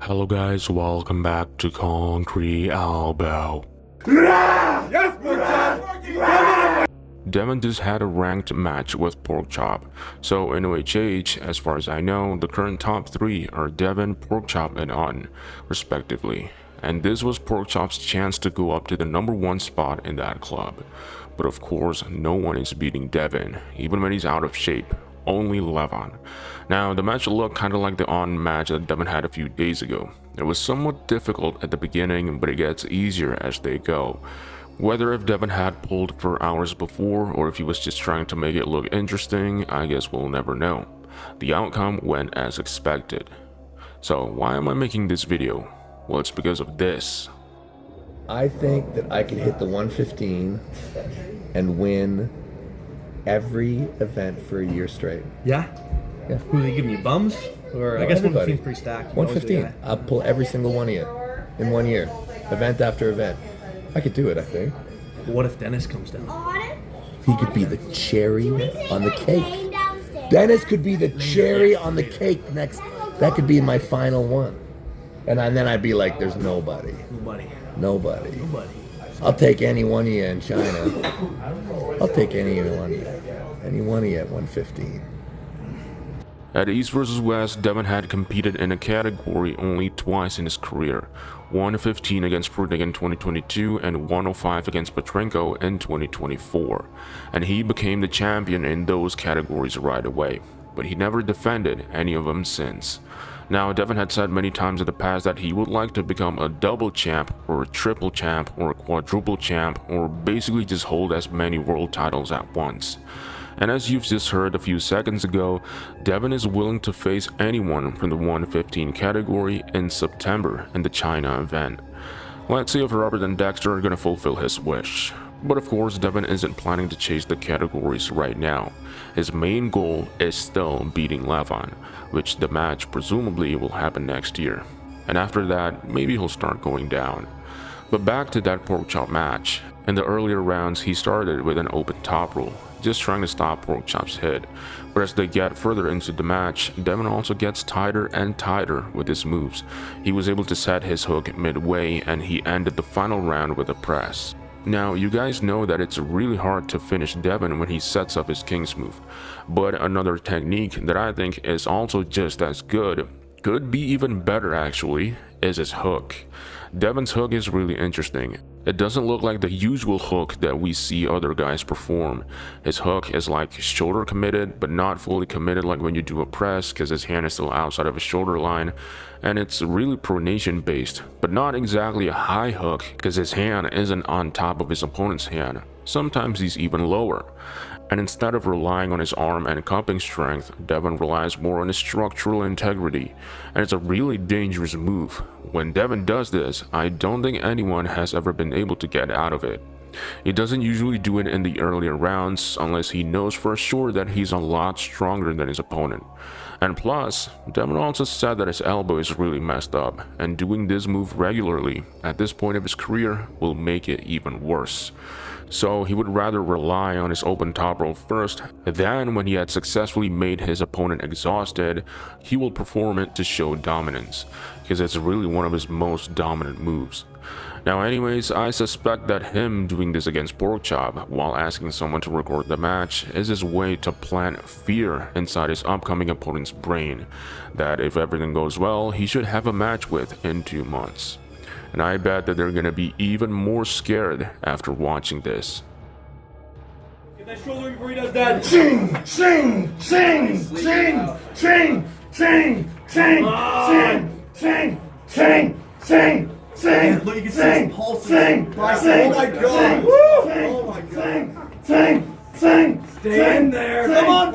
Hello guys, welcome back to Concrete Elbow. Yes, Porkchop! Devon just had a ranked match with Porkchop. So in OHH, as far as I know, the current top 3 are Devon, Porkchop, and Auden, respectively. And this was Porkchop's chance to go up to the number 1 spot in that club. But of course, no one is beating Devon, even when he's out of shape. Only Levon. Now, the match looked kind of like the Auden match that Devon had a few days ago. It was somewhat difficult at the beginning, but it gets easier as they go. Whether if Devon had pulled for hours before, or if he was just trying to make it look interesting, I guess we'll never know. The outcome went as expected. So, why am I making this video? Well, it's because of this. I think that I can hit the 115 and win every event for a year straight. Yeah? Yeah. Who are they giving you, bums? Or No, I guess everybody. 115's pretty stacked. 115. I'll pull every single one of you in 1 year, event after event. I could do it, I think. But what if Dennis comes down? He could be the cherry on the cake. Dennis could be the cherry on the cake next. That could be my final one. And then I'd be like, there's nobody. Nobody. I'll take any one of you in China. I'll take any one of you. Any one of you at 115. At East vs West, Devon had competed in a category only twice in his career. 115 against Prudnik in 2022 and 105 against Petrenko in 2024. And he became the champion in those categories right away. But he never defended any of them since. Now, Devon had said many times in the past that he would like to become a double champ, or a triple champ, or a quadruple champ, or basically just hold as many world titles at once. And as you've just heard a few seconds ago, Devon is willing to face anyone from the 115 category in September in the China event. Let's see if Robert and Dexter are gonna fulfill his wish. But of course, Devon isn't planning to chase the categories right now. His main goal is still beating Levon, which the match presumably will happen next year. And after that, maybe he'll start going down. But back to that Porkchop match. In the earlier rounds, he started with an open top roll, just trying to stop Porkchop's hit. But as they get further into the match, Devon also gets tighter and tighter with his moves. He was able to set his hook midway, and he ended the final round with a press. Now, you guys know that it's really hard to finish Devon when he sets up his King's move. But another technique that I think is also just as good, could be even better actually, is his hook. Devon's hook is really interesting. It doesn't look like the usual hook that we see other guys perform. His hook is like shoulder committed, but not fully committed like when you do a press, because his hand is still outside of his shoulder line. And it's really pronation based, but not exactly a high hook, because his hand isn't on top of his opponent's hand. Sometimes he's even lower. And instead of relying on his arm and cupping strength, Devon relies more on his structural integrity, and it's a really dangerous move. When Devon does this, I don't think anyone has ever been able to get out of it. He doesn't usually do it in the earlier rounds unless he knows for sure that he's a lot stronger than his opponent. And plus, Devon also said that his elbow is really messed up, and doing this move regularly at this point of his career will make it even worse. So he would rather rely on his open top roll first, then when he had successfully made his opponent exhausted, he will perform it to show dominance, because it's really one of his most dominant moves. Now anyways, I suspect that him doing this against Porkchop while asking someone to record the match is his way to plant fear inside his upcoming opponent's brain, that if everything goes well, he should have a match with in 2 months. And I bet that they're gonna be even more scared after watching this. Get that shoulder before he does that. Ching! Ching! Ching! Ching! Ching! Ching! Ching! Ching! Ching! Ching! Sing! Look, you can see Sing! his pulse. Sing! Sing! Oh my god! Oh my god! Sing! Sing! Stay in there. Come on,